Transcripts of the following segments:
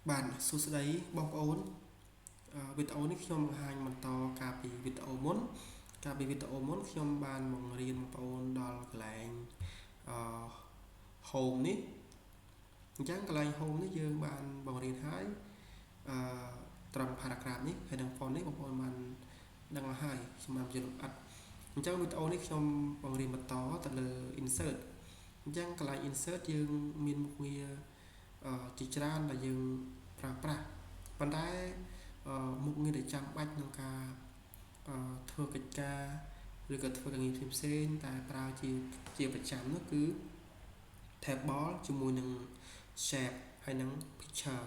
Bạn số đấy bóng ổn videoនេះខ្ញុំបង្ហាញបន្តការពីវីដេអូមុនខ្ញុំបានបង្រៀនបងប្អូនដល់កន្លែងhome នេះអញ្ចឹងកន្លែង home នេះយើងបានបង្រៀនហើយត្រឹម paragraph នេះហើយនឹង font នេះបងប្អូនបានដឹងហើយសម្រាប់យើងអត់អញ្ចឹងវីដេអូនេះខ្ញុំបង្រៀនបន្តទៅលើ insert អញ្ចឹងកន្លែង insert យើងមានមុខងារជាច្រើនដែលយើងប្រើប្រាស់ប៉ុន្តែមុខងារដែលចាំបាច់ក្នុងការធ្វើកិច្ចការឬក៏ធ្វើការងារផ្សេងៗតែប្រើជាប្រចាំនោះគឺ table ជាមួយនឹង shape ហើយនឹង picture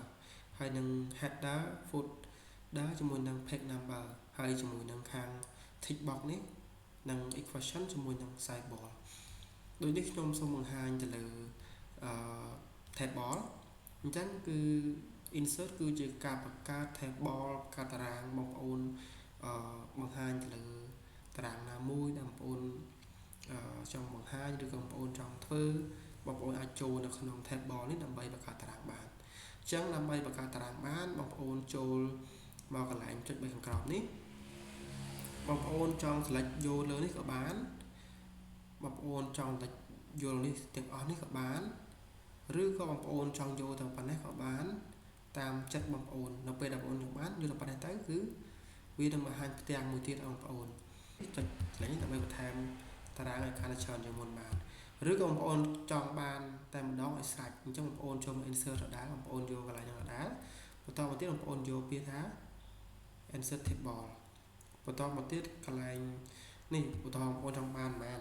ហើយនឹង header footer ជាមួយនឹង page number ហើយជាមួយនឹងខាង tick box នេះនិង equation ជាមួយនឹង sidebar ដូចនេះខ្ញុំសូមបង្ហាញទៅលើtable អញ្ចឹងគឺ insert គឺជាការបង្កើត table កាតារាងបងប្អូនបង្ហាញទៅលើតារាងណាមួយដែលបងប្អូនចង់បង្ហាញឬក៏បងប្អូនចង់ធ្វើបងប្អូនអាចចូលនៅក្នុង table នេះដើម្បីបង្កើតតារាងបានអញ្ចឹងដើម្បីបង្កើតតារាងបានបងប្អូនចូលមកកន្លែងចុច3ខាងក្រោមនេះបងប្អូនចង់ select យកលើនេះក៏បានបងប្អូនចង់យកនេះទាំងអស់នេះក៏បានឬក៏បងប្អូនចង់យកទាំងប៉ុណ្ណេះក៏បានតាមចិត្តបងប្អូននៅពេលដែលបងប្អូនយកបានយកតែប៉ុណ្ណេះទៅគឺវានឹងបង្ហាញផ្ទាំងមួយទៀតបងប្អូនចុចកន្លែងនេះដើម្បីបន្ថែមតារាងឲ្យកាន់តែច្រើនជាងមុនបានឬក៏បងប្អូនចង់បានតែម្ដងឲ្យស្រេចអញ្ចឹងបងប្អូនចូលមក insert ដដែលបងប្អូនយកកន្លែងហ្នឹងដដែលបន្តមកទៀតបងប្អូនយកពាក្យថា insert table បន្តមកទៀតកន្លែងនេះឧទាហរណ៍បងប្អូនចង់បានប៉ុន្មាន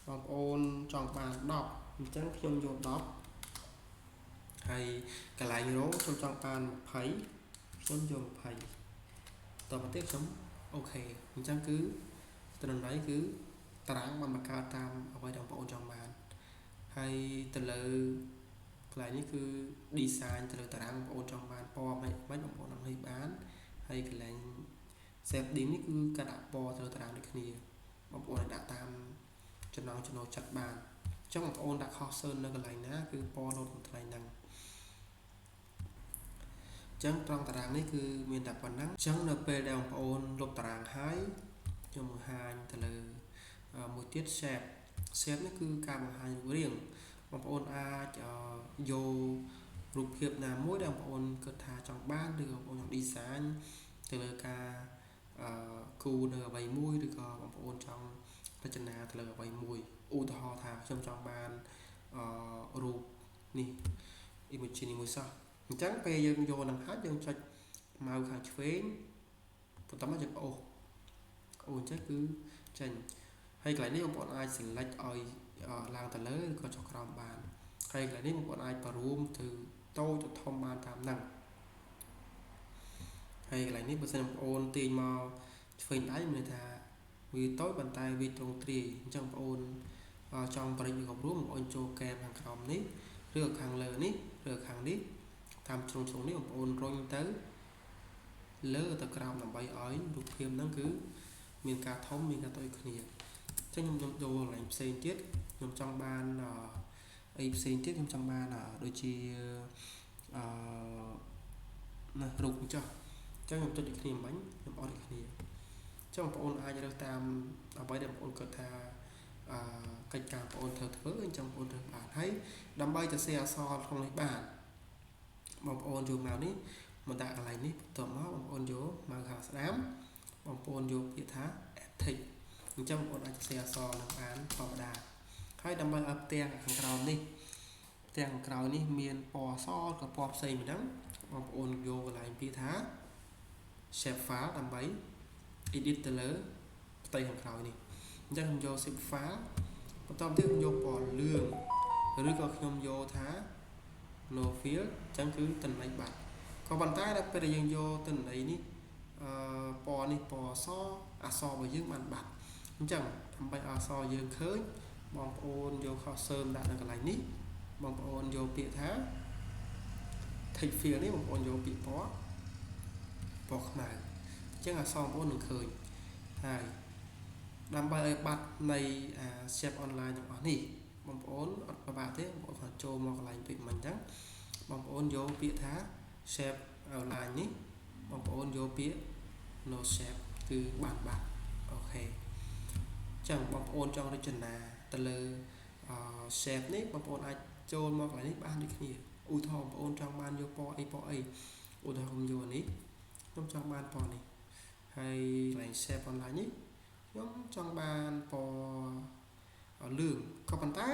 បងប្អូនចង់បាន10អញ្ចឹងខ្ញុំយក10ហើយកន្លែង row ខ្ញុំចង់បាន20ខ្ញុំយក20តទៅទៀតខ្ញុំអូខេអញ្ចឹងគឺត្រឹមនេះគឺតារាងបានបង្កើតតាមអ្វីដែលបងប្អូនចង់បានហើយទៅលើកន្លែងនេះគឺ design ទៅលើតារាងបងប្អូនចង់បានពណ៌មិនបងប្អូននឹងនេះបានហើយកន្លែង shading នេះគឺការដាក់ពណ៌ទៅលើតារាងដូចគ្នាបងប្អូនអាចដាក់តាមចំណង់ចំណូលចិត្តបានអញ្ចឹងបងប្អូនដាក់ cursor នៅកន្លែងណាគឺពណ៌នៅកន្លែងហ្នឹងអញ្ចឹងត្រង់តារាងនេះគឺមានតែប៉ុណ្ណឹងអញ្ចឹងនៅពេលដែលបងប្អូនលុបតារាងហើយខ្ញុំបង្ហាញទៅលើមួយទៀត shape នេះគឺការបង្ហាញរូបរាងបងប្អូនអាចយករូបភាពណាមួយដែលបងប្អូនគិតថាចង់បានឬក៏បងប្អូនចង់ design ទៅលើការគូនៅអ្វីមួយឬក៏បងប្អូនចង់រចនាទៅលើអ្វីមួយឧទាហរណ៍ថាខ្ញុំចង់បានរូបនេះ image នេះមួយសោះអញ្ចឹងពេលយើងយកនឹងហើយយើងចុចម៉ៅខាងឆ្វេងបន្តមកយើងអូសអញ្ចឹងគឺចេញហើយកន្លែងនេះបងប្អូនអាច select ឲ្យឡើងទៅលើឬក៏ចុះក្រោមបានហើយកន្លែងនេះបងប្អូនអាចបរួមទៅតូចទៅធំបានតាមហ្នឹងហើយកន្លែងនេះបើសិនបងប្អូនទាញមកឆ្វេងដៃមានន័យថាវាតូចប៉ុន្តែវាទ្រង់ទ្រាយអញ្ចឹងបងប្អូនចង់បរិយាកាសរួមបងប្អូនចូលកែមខាងក្រោមនេះឬខាងលើនេះឬខាងនេះតាមជ្រុងនេះបងប្អូនរុញទៅលើទៅក្រោមដើម្បីឲ្យរូបភាពហ្នឹងគឺមានការធំមានការតូចគ្នាអញ្ចឹងខ្ញុំយកកន្លែងផ្សេងទៀតខ្ញុំចង់បានអីផ្សេងទៀតខ្ញុំចង់បានដូចជាណារូបចុះអញ្ចឹងខ្ញុំចុចដូចគ្នាមិញខ្ញុំអត់ដូចគ្នាអញ្ចឹងបងប្អូនអាចរើសតាមអ្វីដែលបងប្អូនគិតថាកិច្ចការបងប្អូនធ្វើអញ្ចឹងបងប្អូនរើសបានហើយដើម្បីទៅសេអក្សរក្នុងនេះបានបងប្អូនយកមកនេះមកដាក់កន្លែងនេះបន្ទាប់មកបងប្អូនយកមកខាងស្ដាំបងប្អូនយកពាក្យថា edit អញ្ចឹងបងប្អូនអាចសេអក្សរនឹងបានធម្មតាហើយដើម្បីឲ្យផ្ទាំងខាងក្រោមនេះផ្ទាំងខាងក្រោយនេះមានពណ៌សក៏ពណ៌ផ្សេងមិនដឹងបងប្អូនយកកន្លែងពាក្យថា shape file ដើម្បី edit ទៅលើផ្ទៃខាងក្រោយនេះអញ្ចឹងខ្ញុំយក shape file បន្តទៀតខ្ញុំយកពណ៌លឿងឬក៏ខ្ញុំយកថា no fill អញ្ចឹងគឺតន័យបាត់ក៏ប៉ុន្តែដល់ពេលដែលយើងយកតន័យនេះពណ៌នេះពណ៌សអក្សររបស់យើងបានបាត់អញ្ចឹងដើម្បីអក្សរយើងឃើញបងប្អូនយក cursor ដាក់នៅកន្លែងនេះបងប្អូនយកពាក្យថា text fill នេះបងប្អូនយកពាក្យពណ៌ខ្មៅអញ្ចឹងអក្សរបងប្អូននឹងឃើញហើយដើម្បីឲ្យបាត់នៃshape online ទាំងអស់នេះបងប្អូនអត់ពិបាកទេបងប្អូនចូលមកកន្លែងពេកមិនអញ្ចឹងបងប្អូនយកពាក្យថា shape outline នេះបងប្អូនយកពាក្យ no shape គឺបានបាត់អូខេចឹងបងប្អូនចង់រចនាទៅលើshape នេះបងប្អូនអាចចូលមកកន្លែងនេះបានដូចគ្នាឧទាហរណ៍បងប្អូនចង់បានយកពណ៌អីឧទាហរណ៍ខ្ញុំយកនេះខ្ញុំចង់បានពណ៌នេះហើយកន្លែង shape online នេះខ្ញុំចង់បានពណ៌លឿងក៏ប៉ុន្តែ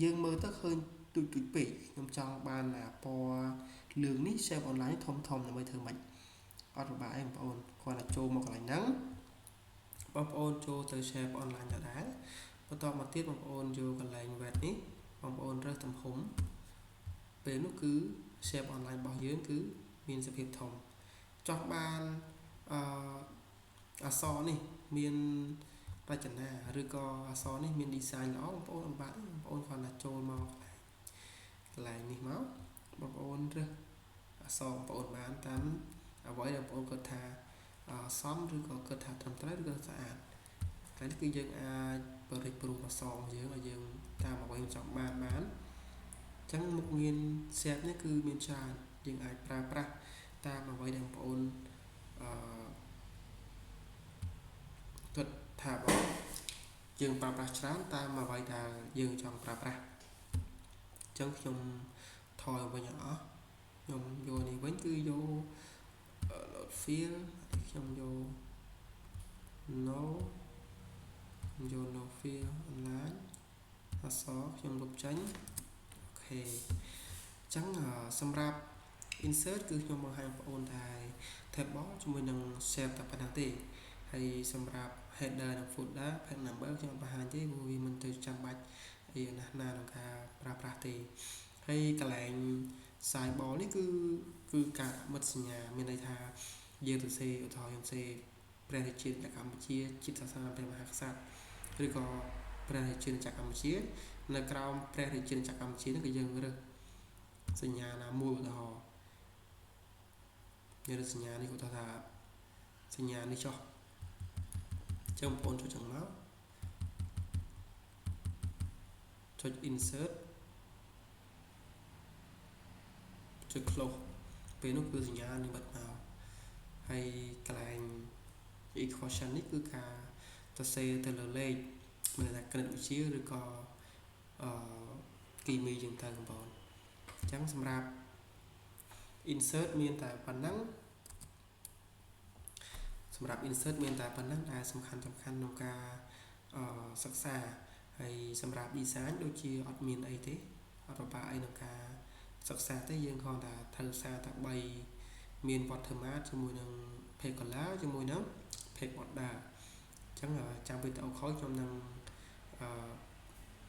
យើងមើលទៅឃើញទូចពេកខ្ញុំចង់បានពណ៌លឿងនេះ shape online ធំដើម្បីធ្វើម៉េចអត់ពិបាកទេបងប្អូនគ្រាន់តែចូលមកកន្លែងហ្នឹងបងប្អូនចូលទៅ shape online ដដែលបន្តមកទៀតបងប្អូនយកកន្លែង weight នេះបងប្អូនរើសទំហំពេលនោះគឺ shape online របស់យើងគឺមានសភាពធំចង់បានអក្សរនេះមានរចនាឬក៏អក្សរនេះមាន design ល្អបងប្អូនបាទបងប្អូនគ្រាន់តែចូលមកកន្លែងនេះមកបងប្អូនរើសអក្សរបងប្អូនបានតាមអ្វីដែលបងប្អូនគាត់ថាសមឬក៏គាត់ថាត្រឹមត្រូវឬក៏ស្អាតតែនេះគឺយើងអាចបរិយាប្រូអក្សររបស់យើងឲ្យយើងតាមអ្វីចង់បានអញ្ចឹងមុខងារ shape នេះគឺមានច្រើនយើងអាចប្រើប្រាស់តាមអ្វីដែលបងប្អូនគាត់ថាបងយើងប្រើប្រាស់ច្រើនតាមអ្វីដែលយើងចង់ប្រើប្រាស់អញ្ចឹងខ្ញុំថយវិញអស់ខ្ញុំយកនេះវិញគឺយក load fill ខ្ញុំយក no fill online អក្សរខ្ញុំលុបចេញអូខេអញ្ចឹងសម្រាប់ insert គឺខ្ញុំបង្ហាញបងប្អូនថា table ជាមួយនឹង shape តែប៉ុណ្ណឹងទេហើយសម្រាប់ header និង footer page number ខ្ញុំបង្ហាញទេព្រោះវាមិនទៅចាំបាច់អីណាស់ណាក្នុងការប្រើប្រាស់ទេហើយកន្លែង sidebar នេះគឺការមិត្តសញ្ញាមានន័យថាយើងទៅសេឧទាហរណ៍ខ្ញុំសេព្រះរាជាណាចក្រកម្ពុជាជាតិសាសនាព្រះមហាក្សត្រឬក៏ព្រះរាជាណាចក្រកម្ពុជានៅក្រោមព្រះរាជាណាចក្រកម្ពុជានេះគឺយើងរើសសញ្ញាណាមួយឧទាហរណ៍យើងរើសសញ្ញានេះឧទាហរណ៍ថាសញ្ញានេះចុះចឹងបងប្អូនចុចចឹងមកចុច insert ចុច close ពេលនោះគឺសញ្ញានឹងបិទមកហើយកន្លែង equation នេះគឺការសរសេរទៅលើលេខមានន័យថាគណិតវិទ្យាឬក៏គីមីចឹងទៅបងប្អូនអញ្ចឹងសម្រាប់ insert មានតែប៉ុណ្ណឹងដែលសំខាន់ក្នុងការសិក្សាហើយសម្រាប់ design ដូចជាអត់មានអីទេអត់ពិបាកអីក្នុងការសិក្សាទេយើងគ្រាន់តែត្រូវសារតែ3មាន watermark ជាមួយនឹង page color ជាមួយនឹង page border អញ្ចឹងចាំវីដេអូក្រោយខ្ញុំនឹង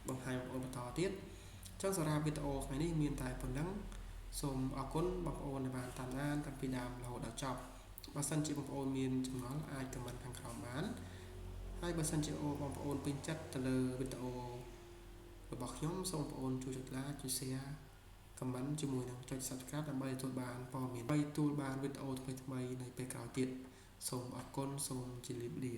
បង្ហាញបងប្អូនបន្តទៀតអញ្ចឹងសម្រាប់វីដេអូថ្ងៃនេះមានតែប៉ុណ្ណឹងសូមអរគុណបងប្អូនដែលបានតាមដានតាំងពីដើមរហូតដល់ចប់បើសិនជាបងប្អូនមានចម្ងល់អាច comment ខាងក្រោមបានហើយបើសិនជាបងប្អូនពេញចិត្តទៅលើវីដេអូរបស់ខ្ញុំសូមបងប្អូនជួយចុច like ជួយ share comment ជាមួយនឹងចុច subscribe ដើម្បីទទួលបានព័ត៌មានវីដេអូថ្មីៗនៅពេលក្រោយទៀតសូមអរគុណសូមជម្រាបលា